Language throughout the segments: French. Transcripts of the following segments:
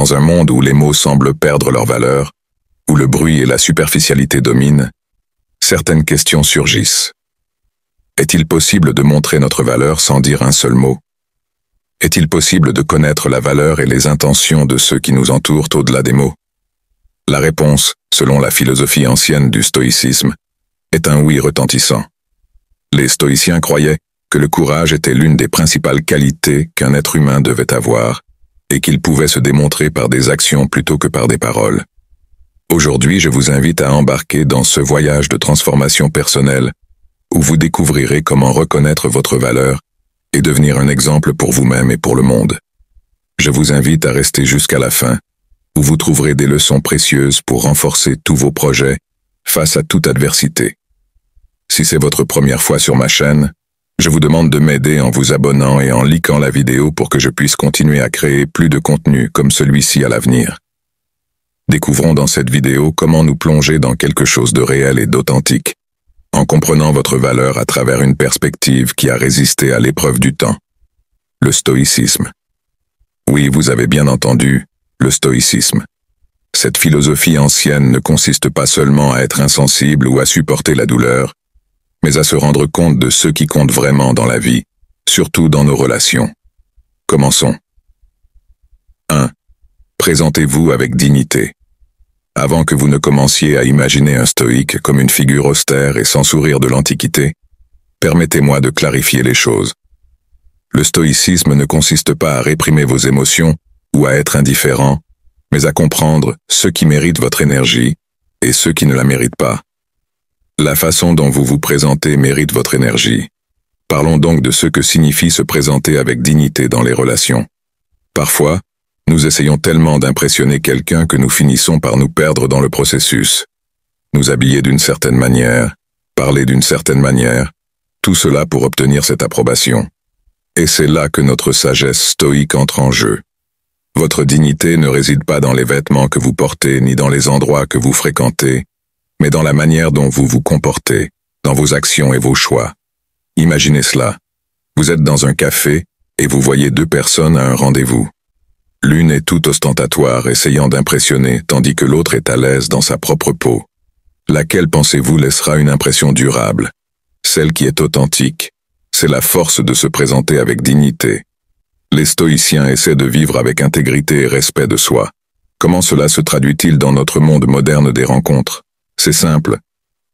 Dans un monde où les mots semblent perdre leur valeur, où le bruit et la superficialité dominent, certaines questions surgissent. Est-il possible de montrer notre valeur sans dire un seul mot? Est-il possible de connaître la valeur et les intentions de ceux qui nous entourent au-delà des mots? La réponse, selon la philosophie ancienne du stoïcisme, est un oui retentissant. Les stoïciens croyaient que le courage était l'une des principales qualités qu'un être humain devait avoir, et qu'il pouvait se démontrer par des actions plutôt que par des paroles. Aujourd'hui, je vous invite à embarquer dans ce voyage de transformation personnelle, où vous découvrirez comment reconnaître votre valeur et devenir un exemple pour vous-même et pour le monde. Je vous invite à rester jusqu'à la fin, où vous trouverez des leçons précieuses pour renforcer tous vos projets face à toute adversité. Si c'est votre première fois sur ma chaîne, je vous demande de m'aider en vous abonnant et en likant la vidéo pour que je puisse continuer à créer plus de contenu comme celui-ci à l'avenir. Découvrons dans cette vidéo comment nous plonger dans quelque chose de réel et d'authentique, en comprenant votre valeur à travers une perspective qui a résisté à l'épreuve du temps. Le stoïcisme. Oui, vous avez bien entendu, le stoïcisme. Cette philosophie ancienne ne consiste pas seulement à être insensible ou à supporter la douleur, mais à se rendre compte de ce qui compte vraiment dans la vie, surtout dans nos relations. Commençons. 1. Présentez-vous avec dignité. Avant que vous ne commenciez à imaginer un stoïque comme une figure austère et sans sourire de l'Antiquité, permettez-moi de clarifier les choses. Le stoïcisme ne consiste pas à réprimer vos émotions ou à être indifférent, mais à comprendre ceux qui méritent votre énergie et ceux qui ne la méritent pas. La façon dont vous vous présentez mérite votre énergie. Parlons donc de ce que signifie se présenter avec dignité dans les relations. Parfois, nous essayons tellement d'impressionner quelqu'un que nous finissons par nous perdre dans le processus. Nous habiller d'une certaine manière, parler d'une certaine manière, tout cela pour obtenir cette approbation. Et c'est là que notre sagesse stoïque entre en jeu. Votre dignité ne réside pas dans les vêtements que vous portez ni dans les endroits que vous fréquentez, mais dans la manière dont vous vous comportez, dans vos actions et vos choix. Imaginez cela. Vous êtes dans un café et vous voyez deux personnes à un rendez-vous. L'une est toute ostentatoire, essayant d'impressionner, tandis que l'autre est à l'aise dans sa propre peau. Laquelle pensez-vous laissera une impression durable? Celle qui est authentique. C'est la force de se présenter avec dignité. Les stoïciens essaient de vivre avec intégrité et respect de soi. Comment cela se traduit-il dans notre monde moderne des rencontres? C'est simple.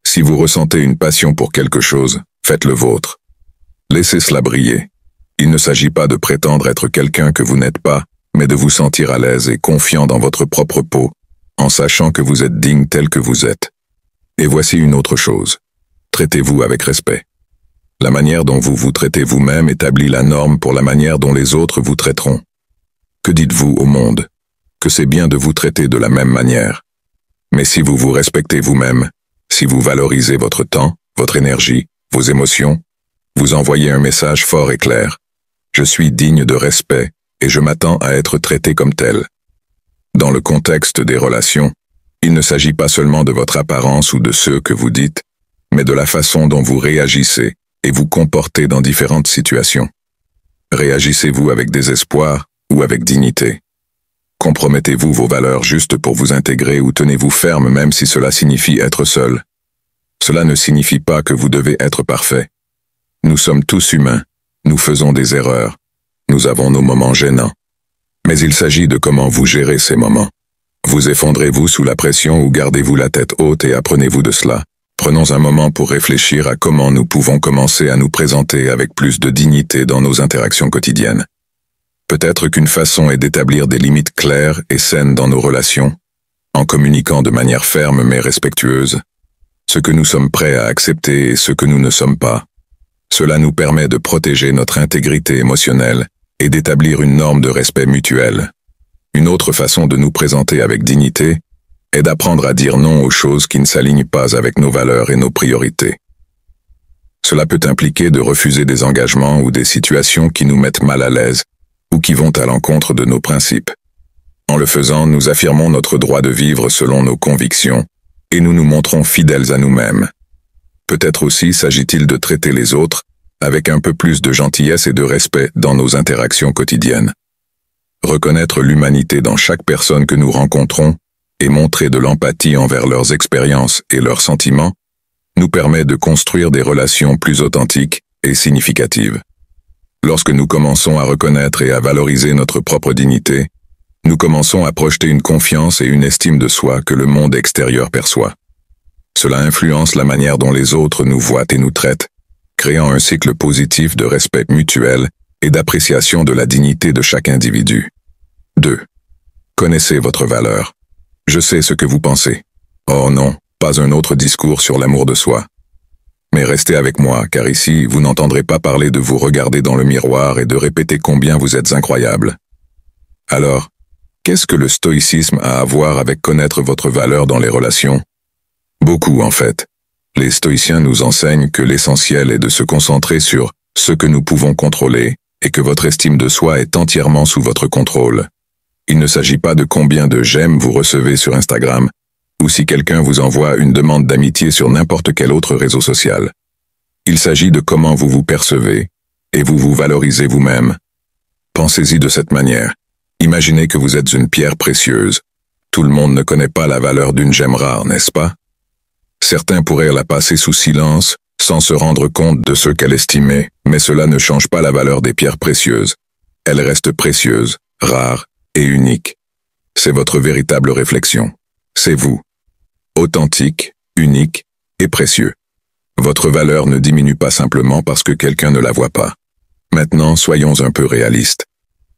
Si vous ressentez une passion pour quelque chose, faites le vôtre. Laissez cela briller. Il ne s'agit pas de prétendre être quelqu'un que vous n'êtes pas, mais de vous sentir à l'aise et confiant dans votre propre peau, en sachant que vous êtes digne tel que vous êtes. Et voici une autre chose. Traitez-vous avec respect. La manière dont vous vous traitez vous-même établit la norme pour la manière dont les autres vous traiteront. Que dites-vous au monde? Que c'est bien de vous traiter de la même manière. Mais si vous vous respectez vous-même, si vous valorisez votre temps, votre énergie, vos émotions, vous envoyez un message fort et clair. Je suis digne de respect et je m'attends à être traité comme tel. Dans le contexte des relations, il ne s'agit pas seulement de votre apparence ou de ce que vous dites, mais de la façon dont vous réagissez et vous comportez dans différentes situations. Réagissez-vous avec désespoir ou avec dignité? Compromettez-vous vos valeurs juste pour vous intégrer ou tenez-vous ferme même si cela signifie être seul? Cela ne signifie pas que vous devez être parfait. Nous sommes tous humains, nous faisons des erreurs, nous avons nos moments gênants. Mais il s'agit de comment vous gérez ces moments. Vous effondrez-vous sous la pression ou gardez-vous la tête haute et apprenez-vous de cela? Prenons un moment pour réfléchir à comment nous pouvons commencer à nous présenter avec plus de dignité dans nos interactions quotidiennes. Peut-être qu'une façon est d'établir des limites claires et saines dans nos relations, en communiquant de manière ferme mais respectueuse, ce que nous sommes prêts à accepter et ce que nous ne sommes pas. Cela nous permet de protéger notre intégrité émotionnelle et d'établir une norme de respect mutuel. Une autre façon de nous présenter avec dignité est d'apprendre à dire non aux choses qui ne s'alignent pas avec nos valeurs et nos priorités. Cela peut impliquer de refuser des engagements ou des situations qui nous mettent mal à l'aise ou qui vont à l'encontre de nos principes. En le faisant, nous affirmons notre droit de vivre selon nos convictions et nous nous montrons fidèles à nous-mêmes. Peut-être aussi s'agit-il de traiter les autres avec un peu plus de gentillesse et de respect dans nos interactions quotidiennes. reconnaître l'humanité dans chaque personne que nous rencontrons et montrer de l'empathie envers leurs expériences et leurs sentiments nous permet de construire des relations plus authentiques et significatives. Lorsque nous commençons à reconnaître et à valoriser notre propre dignité, nous commençons à projeter une confiance et une estime de soi que le monde extérieur perçoit. Cela influence la manière dont les autres nous voient et nous traitent, créant un cycle positif de respect mutuel et d'appréciation de la dignité de chaque individu. 2. Connaissez votre valeur. Je sais ce que vous pensez. Oh non, pas un autre discours sur l'amour de soi. Mais restez avec moi, car ici, vous n'entendrez pas parler de vous regarder dans le miroir et de répéter combien vous êtes incroyable. Alors, qu'est-ce que le stoïcisme a à voir avec connaître votre valeur dans les relations? Beaucoup, en fait. Les stoïciens nous enseignent que l'essentiel est de se concentrer sur ce que nous pouvons contrôler et que votre estime de soi est entièrement sous votre contrôle. Il ne s'agit pas de combien de j'aime vous recevez sur Instagram, ou si quelqu'un vous envoie une demande d'amitié sur n'importe quel autre réseau social. Il s'agit de comment vous vous percevez, et vous vous valorisez vous-même. Pensez-y de cette manière. Imaginez que vous êtes une pierre précieuse. Tout le monde ne connaît pas la valeur d'une gemme rare, n'est-ce pas? Certains pourraient la passer sous silence, sans se rendre compte de ce qu'elle estimait, mais cela ne change pas la valeur des pierres précieuses. Elles restent précieuses, rares et uniques. C'est votre véritable réflexion. C'est vous. Authentique, unique et précieux. Votre valeur ne diminue pas simplement parce que quelqu'un ne la voit pas. Maintenant, soyons un peu réalistes.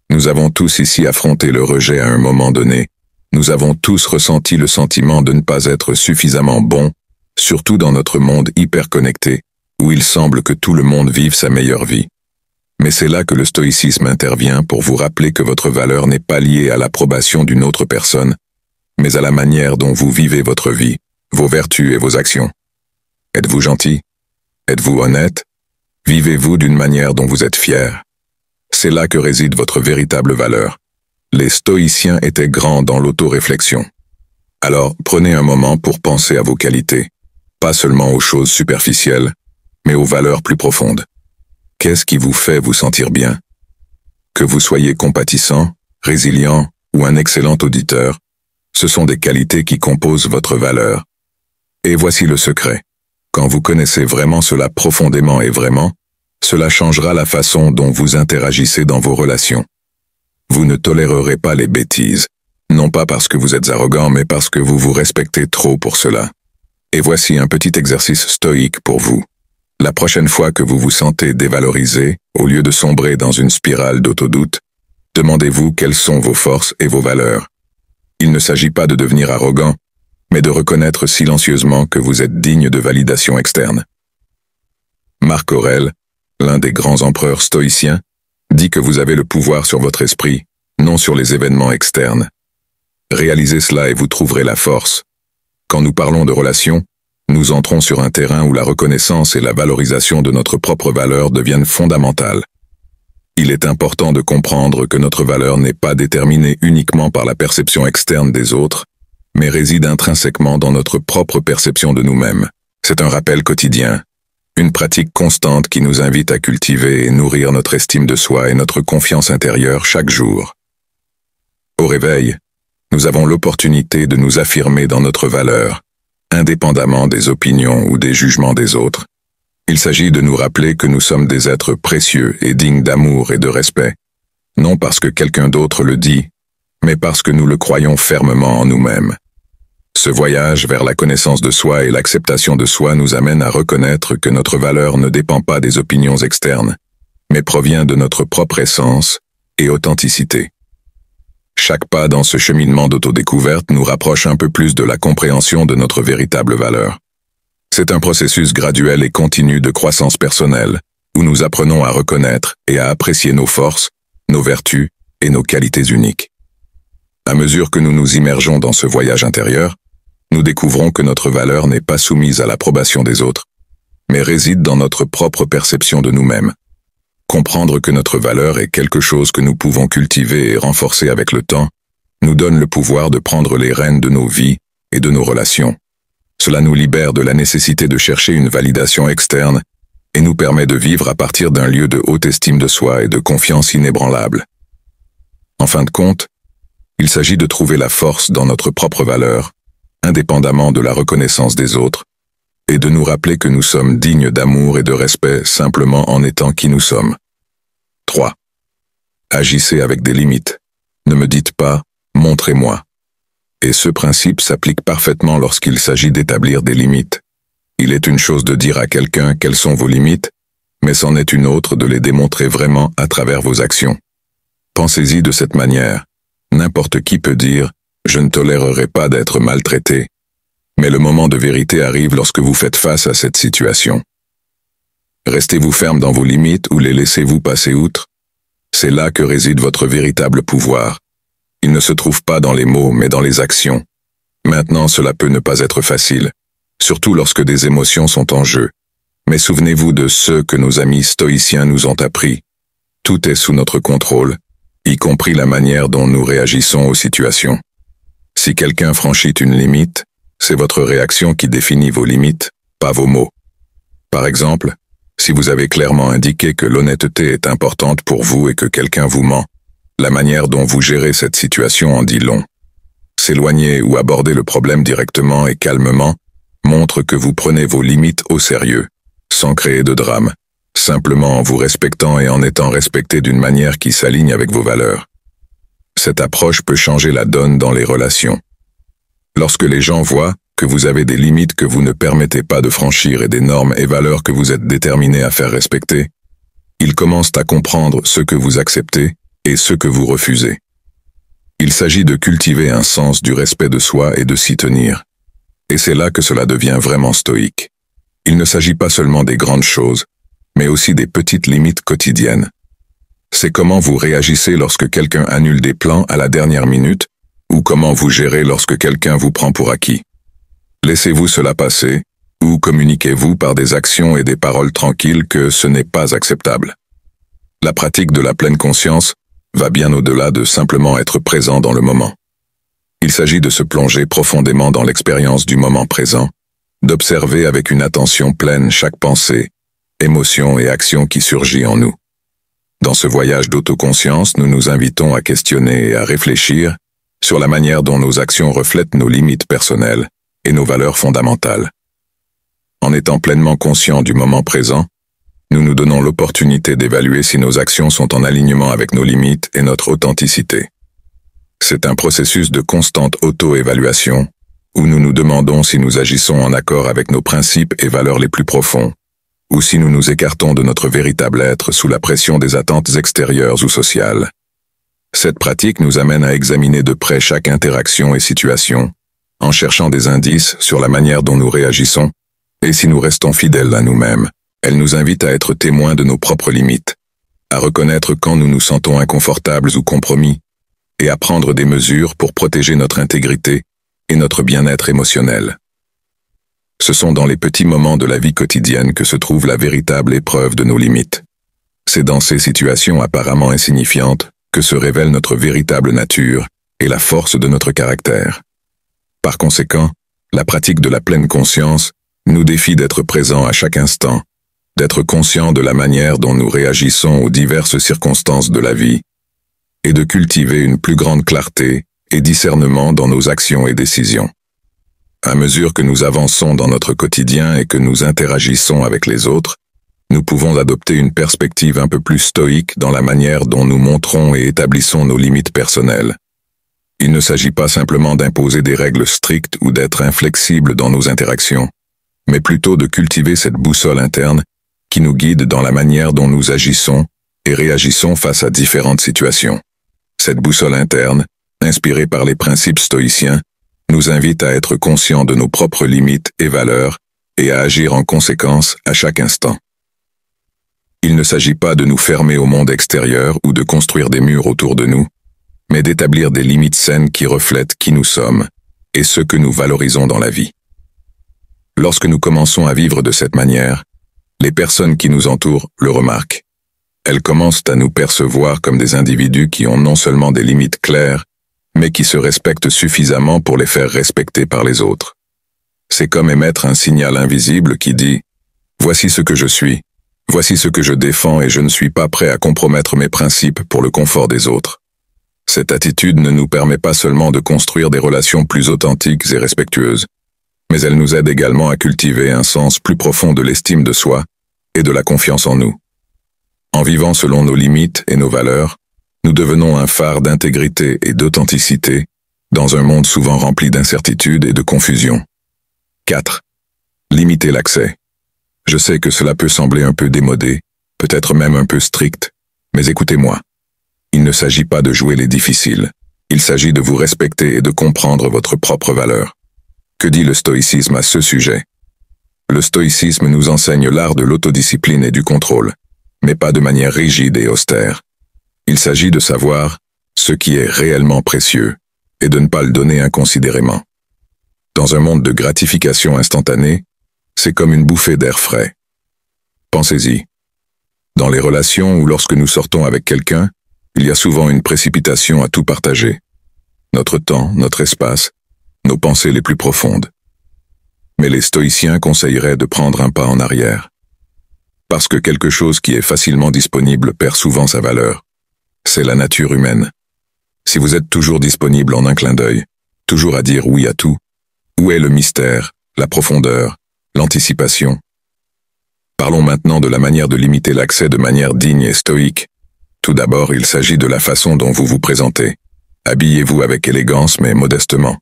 Nous avons tous ici affronté le rejet à un moment donné. Nous avons tous ressenti le sentiment de ne pas être suffisamment bons, surtout dans notre monde hyper connecté, où il semble que tout le monde vive sa meilleure vie. Mais c'est là que le stoïcisme intervient pour vous rappeler que votre valeur n'est pas liée à l'approbation d'une autre personne, mais à la manière dont vous vivez votre vie, vos vertus et vos actions. Êtes-vous gentil? Êtes-vous honnête? Vivez-vous d'une manière dont vous êtes fier? C'est là que réside votre véritable valeur. Les stoïciens étaient grands dans l'autoréflexion. Alors, prenez un moment pour penser à vos qualités, pas seulement aux choses superficielles, mais aux valeurs plus profondes. Qu'est-ce qui vous fait vous sentir bien? Que vous soyez compatissant, résilient ou un excellent auditeur, ce sont des qualités qui composent votre valeur. Et voici le secret. Quand vous connaissez vraiment cela profondément et vraiment, cela changera la façon dont vous interagissez dans vos relations. Vous ne tolérerez pas les bêtises, non pas parce que vous êtes arrogant, mais parce que vous vous respectez trop pour cela. Et voici un petit exercice stoïque pour vous. La prochaine fois que vous vous sentez dévalorisé, au lieu de sombrer dans une spirale d'autodoute, demandez-vous quelles sont vos forces et vos valeurs. Il ne s'agit pas de devenir arrogant, mais de reconnaître silencieusement que vous êtes digne de validation externe. Marc Aurèle, l'un des grands empereurs stoïciens, dit que vous avez le pouvoir sur votre esprit, non sur les événements externes. Réalisez cela et vous trouverez la force. Quand nous parlons de relations, nous entrons sur un terrain où la reconnaissance et la valorisation de notre propre valeur deviennent fondamentales. Il est important de comprendre que notre valeur n'est pas déterminée uniquement par la perception externe des autres, mais réside intrinsèquement dans notre propre perception de nous-mêmes. C'est un rappel quotidien, une pratique constante qui nous invite à cultiver et nourrir notre estime de soi et notre confiance intérieure chaque jour. Au réveil, nous avons l'opportunité de nous affirmer dans notre valeur, indépendamment des opinions ou des jugements des autres. Il s'agit de nous rappeler que nous sommes des êtres précieux et dignes d'amour et de respect, non parce que quelqu'un d'autre le dit, mais parce que nous le croyons fermement en nous-mêmes. Ce voyage vers la connaissance de soi et l'acceptation de soi nous amène à reconnaître que notre valeur ne dépend pas des opinions externes, mais provient de notre propre essence et authenticité. Chaque pas dans ce cheminement d'autodécouverte nous rapproche un peu plus de la compréhension de notre véritable valeur. C'est un processus graduel et continu de croissance personnelle, où nous apprenons à reconnaître et à apprécier nos forces, nos vertus et nos qualités uniques. À mesure que nous nous immergeons dans ce voyage intérieur, nous découvrons que notre valeur n'est pas soumise à l'approbation des autres, mais réside dans notre propre perception de nous-mêmes. Comprendre que notre valeur est quelque chose que nous pouvons cultiver et renforcer avec le temps, nous donne le pouvoir de prendre les rênes de nos vies et de nos relations. Cela nous libère de la nécessité de chercher une validation externe et nous permet de vivre à partir d'un lieu de haute estime de soi et de confiance inébranlable. En fin de compte, il s'agit de trouver la force dans notre propre valeur, indépendamment de la reconnaissance des autres, et de nous rappeler que nous sommes dignes d'amour et de respect simplement en étant qui nous sommes. 3. Agissez avec des limites. Ne me dites pas « montrez-moi ». Et ce principe s'applique parfaitement lorsqu'il s'agit d'établir des limites. Il est une chose de dire à quelqu'un quelles sont vos limites, mais c'en est une autre de les démontrer vraiment à travers vos actions. Pensez-y de cette manière. N'importe qui peut dire « je ne tolérerai pas d'être maltraité », mais le moment de vérité arrive lorsque vous faites face à cette situation. Restez-vous ferme dans vos limites ou les laissez-vous passer outre? C'est là que réside votre véritable pouvoir. Il ne se trouve pas dans les mots, mais dans les actions. Maintenant, cela peut ne pas être facile, surtout lorsque des émotions sont en jeu. Mais souvenez-vous de ce que nos amis stoïciens nous ont appris. Tout est sous notre contrôle, y compris la manière dont nous réagissons aux situations. Si quelqu'un franchit une limite, c'est votre réaction qui définit vos limites, pas vos mots. Par exemple, si vous avez clairement indiqué que l'honnêteté est importante pour vous et que quelqu'un vous ment, la manière dont vous gérez cette situation en dit long. S'éloigner ou aborder le problème directement et calmement montre que vous prenez vos limites au sérieux, sans créer de drame, simplement en vous respectant et en étant respecté d'une manière qui s'aligne avec vos valeurs. Cette approche peut changer la donne dans les relations. Lorsque les gens voient que vous avez des limites que vous ne permettez pas de franchir et des normes et valeurs que vous êtes déterminés à faire respecter, ils commencent à comprendre ce que vous acceptez et ce que vous refusez. Il s'agit de cultiver un sens du respect de soi et de s'y tenir. Et c'est là que cela devient vraiment stoïque. Il ne s'agit pas seulement des grandes choses, mais aussi des petites limites quotidiennes. C'est comment vous réagissez lorsque quelqu'un annule des plans à la dernière minute, ou comment vous gérez lorsque quelqu'un vous prend pour acquis. Laissez-vous cela passer, ou communiquez-vous par des actions et des paroles tranquilles que ce n'est pas acceptable. La pratique de la pleine conscience va bien au-delà de simplement être présent dans le moment. Il s'agit de se plonger profondément dans l'expérience du moment présent, d'observer avec une attention pleine chaque pensée, émotion et action qui surgit en nous. Dans ce voyage d'autoconscience, nous nous invitons à questionner et à réfléchir sur la manière dont nos actions reflètent nos limites personnelles et nos valeurs fondamentales. En étant pleinement conscients du moment présent, nous nous donnons l'opportunité d'évaluer si nos actions sont en alignement avec nos limites et notre authenticité. C'est un processus de constante auto-évaluation où nous nous demandons si nous agissons en accord avec nos principes et valeurs les plus profonds, ou si nous nous écartons de notre véritable être sous la pression des attentes extérieures ou sociales. Cette pratique nous amène à examiner de près chaque interaction et situation, en cherchant des indices sur la manière dont nous réagissons, et si nous restons fidèles à nous-mêmes, elle nous invite à être témoins de nos propres limites, à reconnaître quand nous nous sentons inconfortables ou compromis, et à prendre des mesures pour protéger notre intégrité et notre bien-être émotionnel. Ce sont dans les petits moments de la vie quotidienne que se trouve la véritable épreuve de nos limites. C'est dans ces situations apparemment insignifiantes que se révèle notre véritable nature et la force de notre caractère. Par conséquent, la pratique de la pleine conscience nous défie d'être présents à chaque instant, d'être conscients de la manière dont nous réagissons aux diverses circonstances de la vie, et de cultiver une plus grande clarté et discernement dans nos actions et décisions. À mesure que nous avançons dans notre quotidien et que nous interagissons avec les autres, nous pouvons adopter une perspective un peu plus stoïque dans la manière dont nous montrons et établissons nos limites personnelles. Il ne s'agit pas simplement d'imposer des règles strictes ou d'être inflexibles dans nos interactions, mais plutôt de cultiver cette boussole interne qui nous guide dans la manière dont nous agissons et réagissons face à différentes situations. Cette boussole interne, inspirée par les principes stoïciens, nous invite à être conscients de nos propres limites et valeurs et à agir en conséquence à chaque instant. Il ne s'agit pas de nous fermer au monde extérieur ou de construire des murs autour de nous, mais d'établir des limites saines qui reflètent qui nous sommes et ce que nous valorisons dans la vie. Lorsque nous commençons à vivre de cette manière, les personnes qui nous entourent le remarquent. Elles commencent à nous percevoir comme des individus qui ont non seulement des limites claires, mais qui se respectent suffisamment pour les faire respecter par les autres. C'est comme émettre un signal invisible qui dit « Voici ce que je suis, voici ce que je défends et je ne suis pas prêt à compromettre mes principes pour le confort des autres ». Cette attitude ne nous permet pas seulement de construire des relations plus authentiques et respectueuses, mais elle nous aide également à cultiver un sens plus profond de l'estime de soi et de la confiance en nous. En vivant selon nos limites et nos valeurs, nous devenons un phare d'intégrité et d'authenticité dans un monde souvent rempli d'incertitudes et de confusion. 4. Limiter l'accès. Je sais que cela peut sembler un peu démodé, peut-être même un peu strict, mais écoutez-moi. Il ne s'agit pas de jouer les difficiles. Il s'agit de vous respecter et de comprendre votre propre valeur. Que dit le stoïcisme à ce sujet? Le stoïcisme nous enseigne l'art de l'autodiscipline et du contrôle, mais pas de manière rigide et austère. Il s'agit de savoir ce qui est réellement précieux et de ne pas le donner inconsidérément. Dans un monde de gratification instantanée, c'est comme une bouffée d'air frais. Pensez-y. Dans les relations ou lorsque nous sortons avec quelqu'un, il y a souvent une précipitation à tout partager. Notre temps, notre espace, nos pensées les plus profondes. Mais les stoïciens conseilleraient de prendre un pas en arrière. Parce que quelque chose qui est facilement disponible perd souvent sa valeur. C'est la nature humaine. Si vous êtes toujours disponible en un clin d'œil, toujours à dire oui à tout, où est le mystère, la profondeur, l'anticipation? Parlons maintenant de la manière de limiter l'accès de manière digne et stoïque. Tout d'abord, il s'agit de la façon dont vous vous présentez. Habillez-vous avec élégance mais modestement.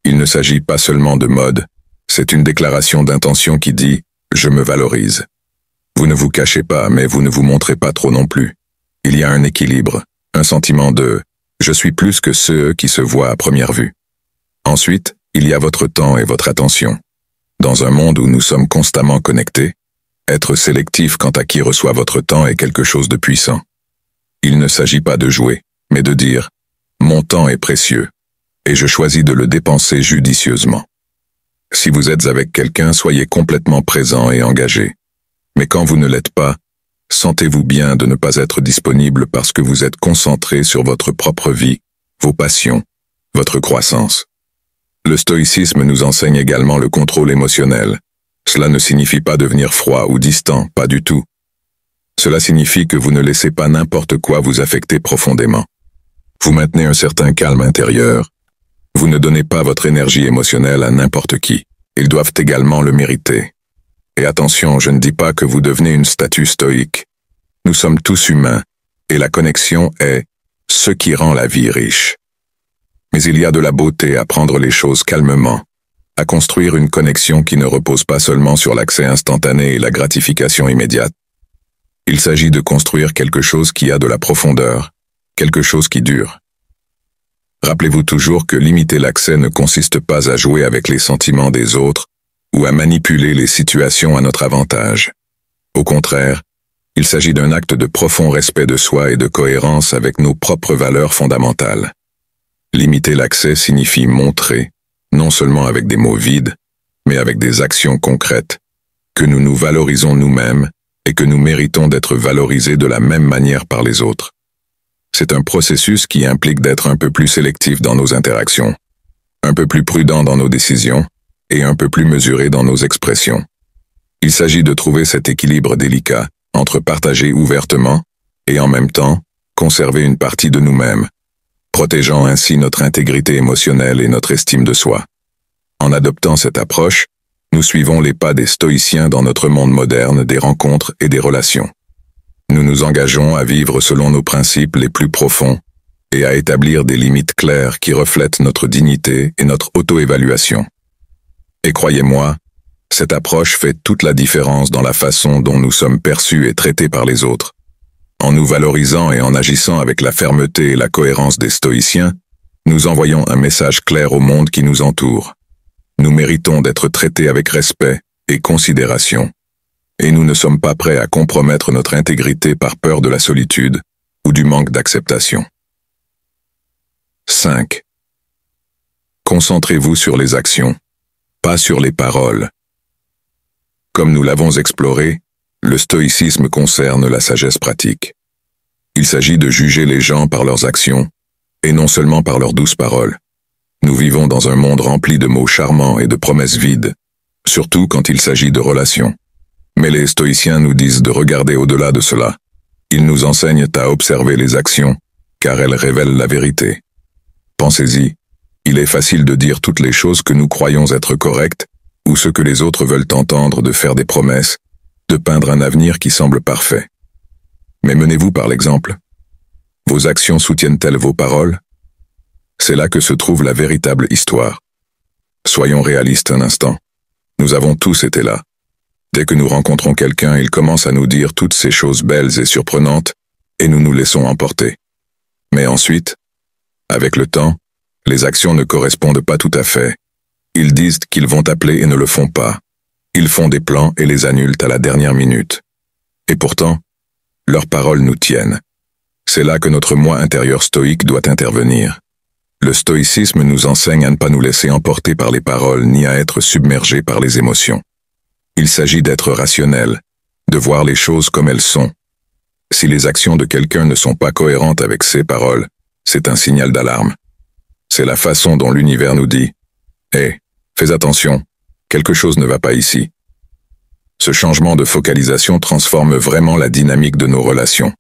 Il ne s'agit pas seulement de mode, c'est une déclaration d'intention qui dit « je me valorise ». Vous ne vous cachez pas, mais vous ne vous montrez pas trop non plus. Il y a un équilibre, un sentiment de « je suis plus que ceux qui se voient à première vue ». Ensuite, il y a votre temps et votre attention. Dans un monde où nous sommes constamment connectés, être sélectif quant à qui reçoit votre temps est quelque chose de puissant. Il ne s'agit pas de jouer, mais de dire « mon temps est précieux, et je choisis de le dépenser judicieusement ». Si vous êtes avec quelqu'un, soyez complètement présent et engagé. Mais quand vous ne l'êtes pas, sentez-vous bien de ne pas être disponible parce que vous êtes concentré sur votre propre vie, vos passions, votre croissance. Le stoïcisme nous enseigne également le contrôle émotionnel. Cela ne signifie pas devenir froid ou distant, pas du tout. Cela signifie que vous ne laissez pas n'importe quoi vous affecter profondément. Vous maintenez un certain calme intérieur. Vous ne donnez pas votre énergie émotionnelle à n'importe qui. Ils doivent également le mériter. Et attention, je ne dis pas que vous devenez une statue stoïque. Nous sommes tous humains, et la connexion est ce qui rend la vie riche. Mais il y a de la beauté à prendre les choses calmement, à construire une connexion qui ne repose pas seulement sur l'accès instantané et la gratification immédiate. Il s'agit de construire quelque chose qui a de la profondeur, quelque chose qui dure. Rappelez-vous toujours que limiter l'accès ne consiste pas à jouer avec les sentiments des autres ou à manipuler les situations à notre avantage. Au contraire, il s'agit d'un acte de profond respect de soi et de cohérence avec nos propres valeurs fondamentales. Limiter l'accès signifie montrer, non seulement avec des mots vides, mais avec des actions concrètes, que nous nous valorisons nous-mêmes et que nous méritons d'être valorisés de la même manière par les autres. C'est un processus qui implique d'être un peu plus sélectif dans nos interactions, un peu plus prudent dans nos décisions et un peu plus mesuré dans nos expressions. Il s'agit de trouver cet équilibre délicat entre partager ouvertement et en même temps conserver une partie de nous-mêmes, protégeant ainsi notre intégrité émotionnelle et notre estime de soi. En adoptant cette approche, nous suivons les pas des stoïciens dans notre monde moderne des rencontres et des relations. Nous nous engageons à vivre selon nos principes les plus profonds et à établir des limites claires qui reflètent notre dignité et notre auto-évaluation. Et croyez-moi, cette approche fait toute la différence dans la façon dont nous sommes perçus et traités par les autres. En nous valorisant et en agissant avec la fermeté et la cohérence des stoïciens, nous envoyons un message clair au monde qui nous entoure. Nous méritons d'être traités avec respect et considération, et nous ne sommes pas prêts à compromettre notre intégrité par peur de la solitude ou du manque d'acceptation. 5. Concentrez-vous sur les actions, pas sur les paroles. Comme nous l'avons exploré, le stoïcisme concerne la sagesse pratique. Il s'agit de juger les gens par leurs actions, et non seulement par leurs douces paroles. Nous vivons dans un monde rempli de mots charmants et de promesses vides, surtout quand il s'agit de relations. Mais les stoïciens nous disent de regarder au-delà de cela. Ils nous enseignent à observer les actions, car elles révèlent la vérité. Pensez-y, il est facile de dire toutes les choses que nous croyons être correctes, ou ce que les autres veulent entendre, de faire des promesses, de peindre un avenir qui semble parfait. Mais menez-vous par l'exemple. Vos actions soutiennent-elles vos paroles? C'est là que se trouve la véritable histoire. Soyons réalistes un instant. Nous avons tous été là. Dès que nous rencontrons quelqu'un, il commence à nous dire toutes ces choses belles et surprenantes, et nous nous laissons emporter. Mais ensuite, avec le temps, les actions ne correspondent pas tout à fait. Ils disent qu'ils vont appeler et ne le font pas. Ils font des plans et les annulent à la dernière minute. Et pourtant, leurs paroles nous tiennent. C'est là que notre moi intérieur stoïque doit intervenir. Le stoïcisme nous enseigne à ne pas nous laisser emporter par les paroles ni à être submergés par les émotions. Il s'agit d'être rationnel, de voir les choses comme elles sont. Si les actions de quelqu'un ne sont pas cohérentes avec ses paroles, c'est un signal d'alarme. C'est la façon dont l'univers nous dit « Hé, fais attention, quelque chose ne va pas ici ». Ce changement de focalisation transforme vraiment la dynamique de nos relations.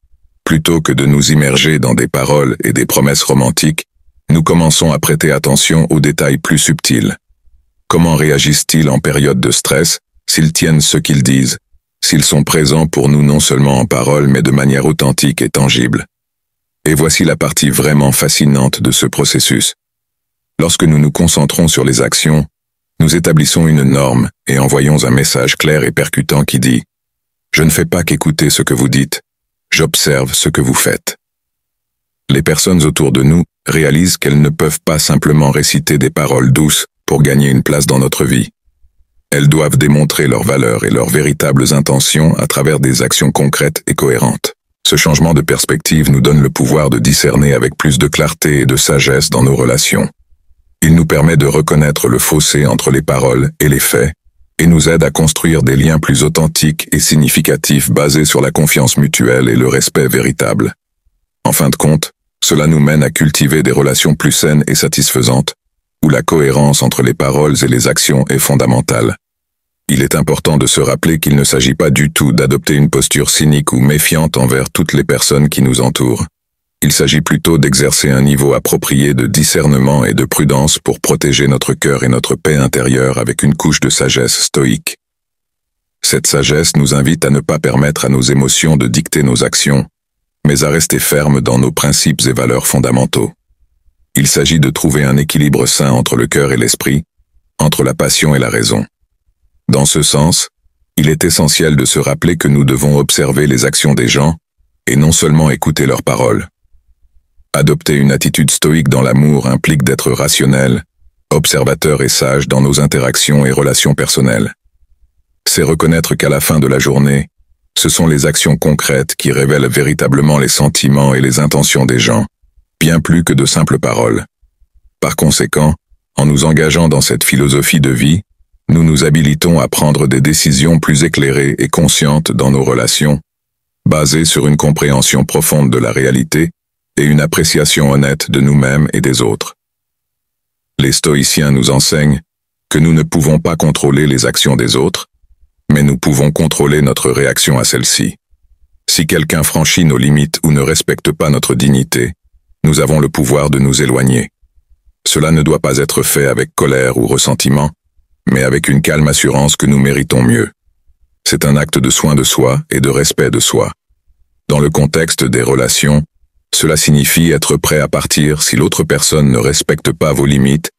Plutôt que de nous immerger dans des paroles et des promesses romantiques, nous commençons à prêter attention aux détails plus subtils. Comment réagissent-ils en période de stress, s'ils tiennent ce qu'ils disent, s'ils sont présents pour nous non seulement en parole mais de manière authentique et tangible? Et voici la partie vraiment fascinante de ce processus. Lorsque nous nous concentrons sur les actions, nous établissons une norme et envoyons un message clair et percutant qui dit « Je ne fais pas qu'écouter ce que vous dites, j'observe ce que vous faites ». Les personnes autour de nous réalisent qu'elles ne peuvent pas simplement réciter des paroles douces pour gagner une place dans notre vie. Elles doivent démontrer leurs valeurs et leurs véritables intentions à travers des actions concrètes et cohérentes. Ce changement de perspective nous donne le pouvoir de discerner avec plus de clarté et de sagesse dans nos relations. Il nous permet de reconnaître le fossé entre les paroles et les faits, et nous aide à construire des liens plus authentiques et significatifs basés sur la confiance mutuelle et le respect véritable. En fin de compte, cela nous mène à cultiver des relations plus saines et satisfaisantes, où la cohérence entre les paroles et les actions est fondamentale. Il est important de se rappeler qu'il ne s'agit pas du tout d'adopter une posture cynique ou méfiante envers toutes les personnes qui nous entourent. Il s'agit plutôt d'exercer un niveau approprié de discernement et de prudence pour protéger notre cœur et notre paix intérieure avec une couche de sagesse stoïque. Cette sagesse nous invite à ne pas permettre à nos émotions de dicter nos actions, mais à rester fermes dans nos principes et valeurs fondamentaux. Il s'agit de trouver un équilibre sain entre le cœur et l'esprit, entre la passion et la raison. Dans ce sens, il est essentiel de se rappeler que nous devons observer les actions des gens, et non seulement écouter leurs paroles. Adopter une attitude stoïque dans l'amour implique d'être rationnel, observateur et sage dans nos interactions et relations personnelles. C'est reconnaître qu'à la fin de la journée, ce sont les actions concrètes qui révèlent véritablement les sentiments et les intentions des gens, bien plus que de simples paroles. Par conséquent, en nous engageant dans cette philosophie de vie, nous nous habilitons à prendre des décisions plus éclairées et conscientes dans nos relations, basées sur une compréhension profonde de la réalité et une appréciation honnête de nous-mêmes et des autres. Les stoïciens nous enseignent que nous ne pouvons pas contrôler les actions des autres, mais nous pouvons contrôler notre réaction à celles-ci. Si quelqu'un franchit nos limites ou ne respecte pas notre dignité, nous avons le pouvoir de nous éloigner. Cela ne doit pas être fait avec colère ou ressentiment, mais avec une calme assurance que nous méritons mieux. C'est un acte de soin de soi et de respect de soi. Dans le contexte des relations, cela signifie être prêt à partir si l'autre personne ne respecte pas vos limites,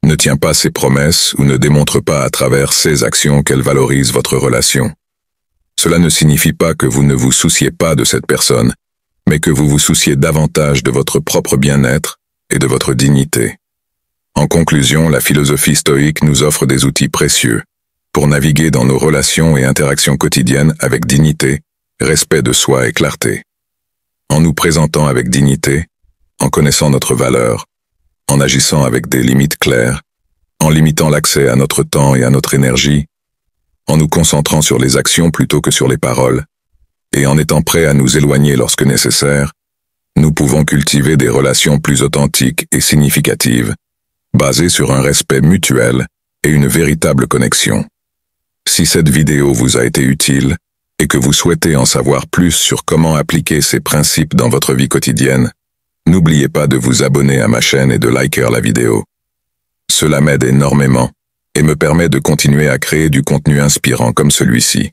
ne tient pas ses promesses ou ne démontre pas à travers ses actions qu'elle valorise votre relation. Cela ne signifie pas que vous ne vous souciez pas de cette personne, mais que vous vous souciez davantage de votre propre bien-être et de votre dignité. En conclusion, la philosophie stoïque nous offre des outils précieux pour naviguer dans nos relations et interactions quotidiennes avec dignité, respect de soi et clarté. En nous présentant avec dignité, en connaissant notre valeur, en agissant avec des limites claires, en limitant l'accès à notre temps et à notre énergie, en nous concentrant sur les actions plutôt que sur les paroles, et en étant prêts à nous éloigner lorsque nécessaire, nous pouvons cultiver des relations plus authentiques et significatives, basées sur un respect mutuel et une véritable connexion. Si cette vidéo vous a été utile, et que vous souhaitez en savoir plus sur comment appliquer ces principes dans votre vie quotidienne, N'oubliez pas de vous abonner à ma chaîne et de liker la vidéo. Cela m'aide énormément et me permet de continuer à créer du contenu inspirant comme celui-ci.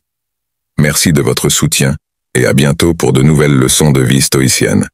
Merci de votre soutien et à bientôt pour de nouvelles leçons de vie stoïcienne.